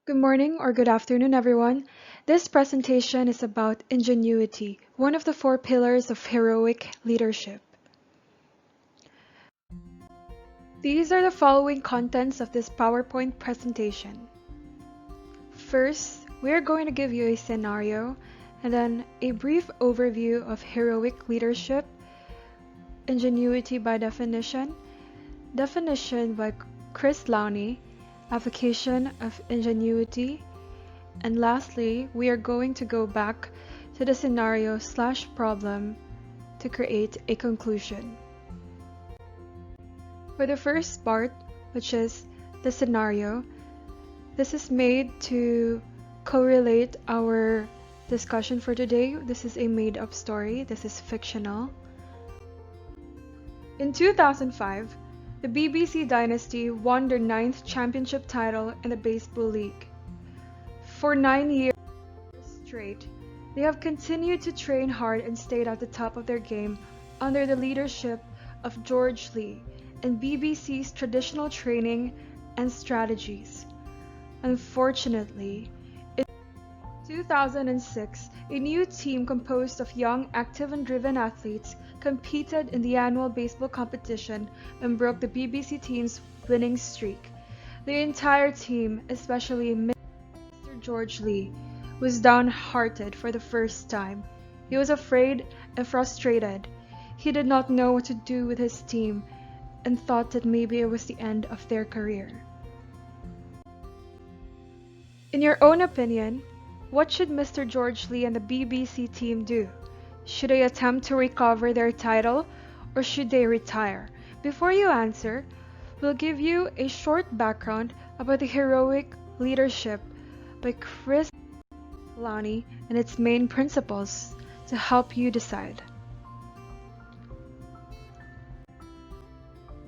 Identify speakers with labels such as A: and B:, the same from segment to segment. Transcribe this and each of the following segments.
A: Good morning or good afternoon, everyone. This presentation is about ingenuity, one of the four pillars of heroic leadership. These are the following contents of this PowerPoint presentation. First, we are going to give you a scenario and then a brief overview of heroic leadership, ingenuity by definition by Chris Lowney, application of ingenuity, and lastly, we are going to go back to the scenario/problem to create a conclusion. For the first part, which is the scenario, this is made to correlate our discussion for today. This is a made-up story. This is fictional. In 2005, the BBC dynasty won their 9th championship title in the Baseball League. For 9 years straight, they have continued to train hard and stayed at the top of their game under the leadership of George Lee and BBC's traditional training and strategies. Unfortunately, in 2006, a new team composed of young, active and driven athletes competed in the annual baseball competition and broke the BBC team's winning streak. The entire team, especially Mr. George Lee, was downhearted for the first time. He was afraid and frustrated. He did not know what to do with his team and thought that maybe it was the end of their career. In your own opinion, what should Mr. George Lee and the BBC team do? Should they attempt to recover their title or should they retire? Before you answer, we'll give you a short background about the heroic leadership by Chris Lowney and its main principles to help you decide.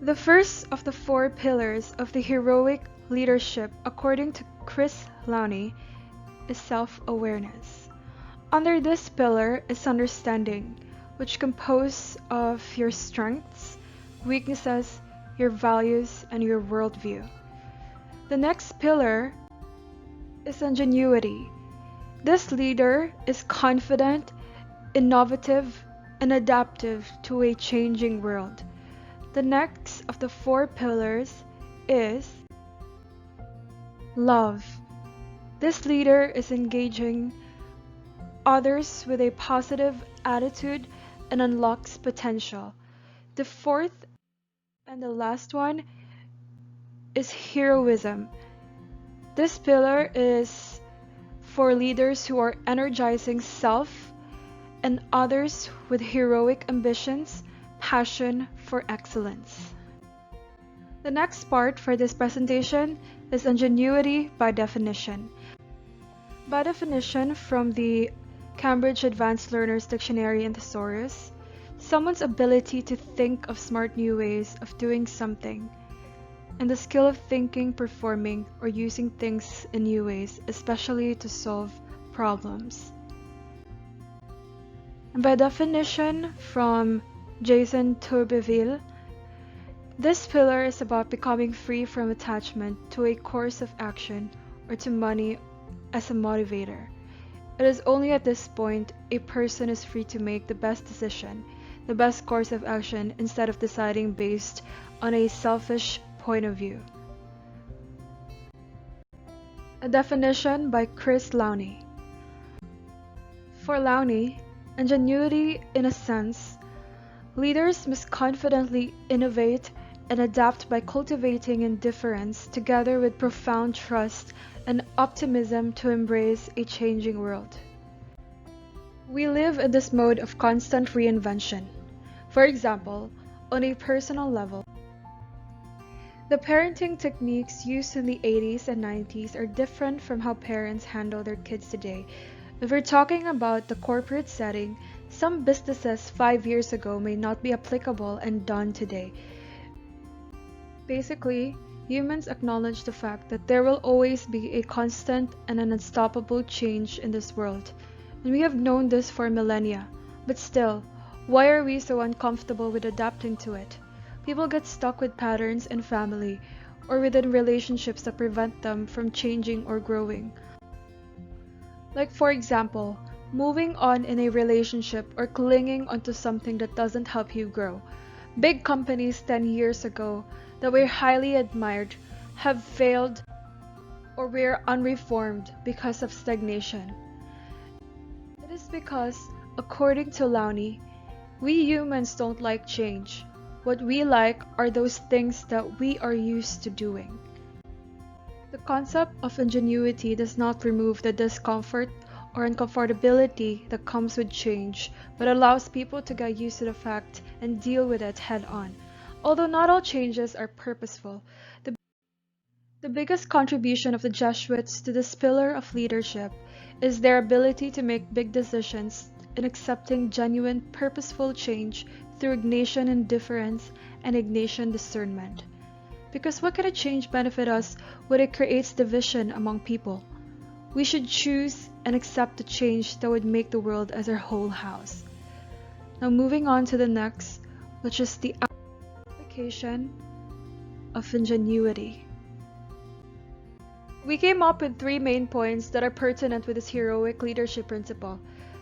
A: The first of the four pillars of the heroic leadership, according to Chris Lowney, is self-awareness. Under this pillar is understanding, which composes of your strengths, weaknesses, your values, and your worldview. The next pillar is ingenuity. This leader is confident, innovative, and adaptive to a changing world. The next of the four pillars is love. This leader is engaging others with a positive attitude and unlocks potential. The fourth and the last one is heroism. This pillar is for leaders who are energizing self and others with heroic ambitions, passion for excellence. The next part for this presentation is ingenuity by definition. By definition from the Cambridge Advanced Learners Dictionary and Thesaurus, someone's ability to think of smart new ways of doing something, and the skill of thinking, performing, or using things in new ways, especially to solve problems. And by definition from Jason Tourberville, this pillar is about becoming free from attachment to a course of action or to money as a motivator. It is only at this point a person is free to make the best decision, the best course of action, instead of deciding based on a selfish point of view. A definition by Chris Lowney. For Lowney, ingenuity in a sense, leaders must confidently innovate and adapt by cultivating indifference together with profound trust and optimism to embrace a changing world. We live in this mode of constant reinvention. For example, on a personal level, the parenting techniques used in the 80s and 90s are different from how parents handle their kids today. If we're talking about the corporate setting, some businesses 5 years ago may not be applicable and done today. Basically, humans acknowledge the fact that there will always be a constant and an unstoppable change in this world, and we have known this for millennia. But still, why are we so uncomfortable with adapting to it? People get stuck with patterns and family. or within relationships that prevent them from changing or growing. Like, for example, moving on in a relationship or clinging onto something that doesn't help you grow. Big companies 10 years ago that were highly admired have failed or were unreformed because of stagnation. It is because, according to Lowney, we humans don't like change. What we like are those things that we are used to doing. The concept of ingenuity does not remove the discomfort or uncomfortability that comes with change, but allows people to get used to the fact and deal with it head on. Although not all changes are purposeful, the biggest contribution of the Jesuits to this pillar of leadership is their ability to make big decisions in accepting genuine, purposeful change through Ignatian indifference and Ignatian discernment. Because what can a change benefit us when it creates division among people? We should choose and accept the change that would make the world as our whole house. Now moving on to the next, which is the application of ingenuity. We came up with 3 main points that are pertinent with this heroic leadership principle.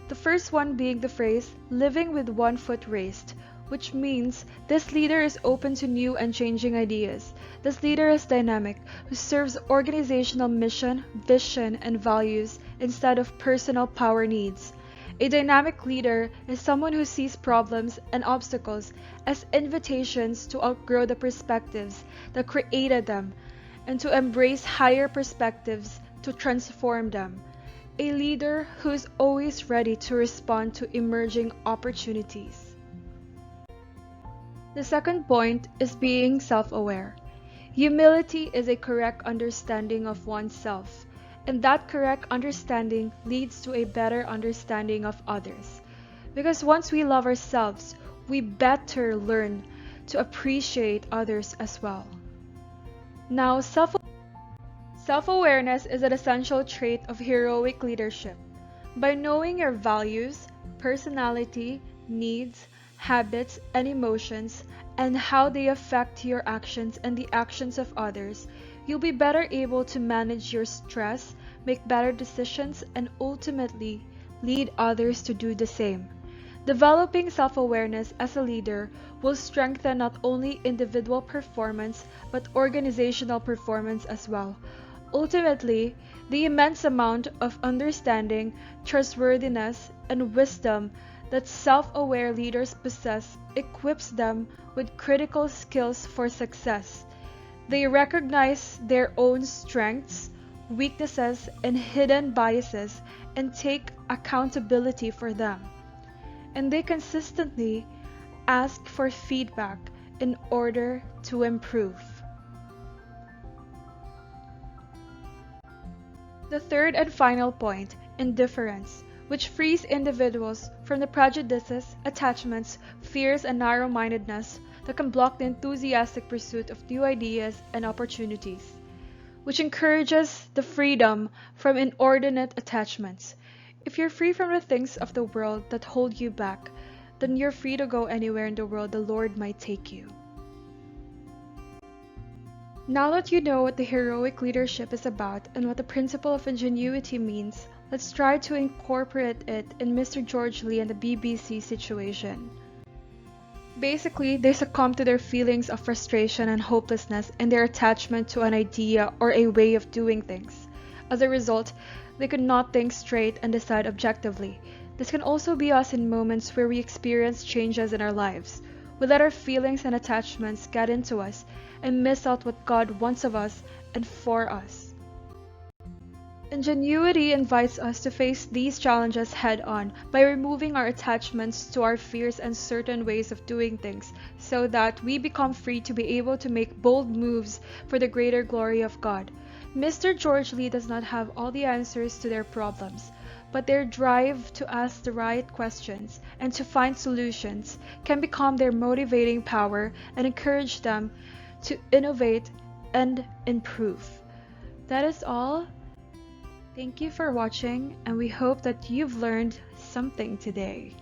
A: The first one being the phrase, living with one foot raised, which means this leader is open to new and changing ideas. This leader is dynamic, who serves organizational mission, vision, and values instead of personal power needs. A dynamic leader is someone who sees problems and obstacles as invitations to outgrow the perspectives that created them and to embrace higher perspectives to transform them. A leader who is always ready to respond to emerging opportunities. The second point is being self-aware. Humility is a correct understanding of oneself, and that correct understanding leads to a better understanding of others. Because once we love ourselves, we better learn to appreciate others as well. Now, self-awareness is an essential trait of heroic leadership. By knowing your values, personality, needs, habits, and emotions, and how they affect your actions and the actions of others, you'll be better able to manage your stress, make better decisions, and ultimately lead others to do the same. Developing self-awareness as a leader will strengthen not only individual performance but organizational performance as well. Ultimately, the immense amount of understanding, trustworthiness, and wisdom that self-aware leaders possess equips them with critical skills for success. They recognize their own strengths, weaknesses, and hidden biases and take accountability for them. And they consistently ask for feedback in order to improve. The third and final point, indifference, which frees individuals from the prejudices, attachments, fears, and narrow-mindedness that can block the enthusiastic pursuit of new ideas and opportunities, which encourages the freedom from inordinate attachments. If you're free from the things of the world that hold you back, then you're free to go anywhere in the world the Lord might take you. Now that you know what the heroic leadership is about and what the principle of ingenuity means, let's try to incorporate it in Mr. George Lee and the BBC situation. Basically, they succumb to their feelings of frustration and hopelessness in their attachment to an idea or a way of doing things. As a result, they could not think straight and decide objectively. This can also be us in moments where we experience changes in our lives. We let our feelings and attachments get into us and miss out what God wants of us and for us. Ingenuity invites us to face these challenges head-on by removing our attachments to our fears and certain ways of doing things so that we become free to be able to make bold moves for the greater glory of God. Mr. George Lee does not have all the answers to their problems, but their drive to ask the right questions and to find solutions can become their motivating power and encourage them to innovate and improve. That is all. Thank you for watching, and we hope that you've learned something today.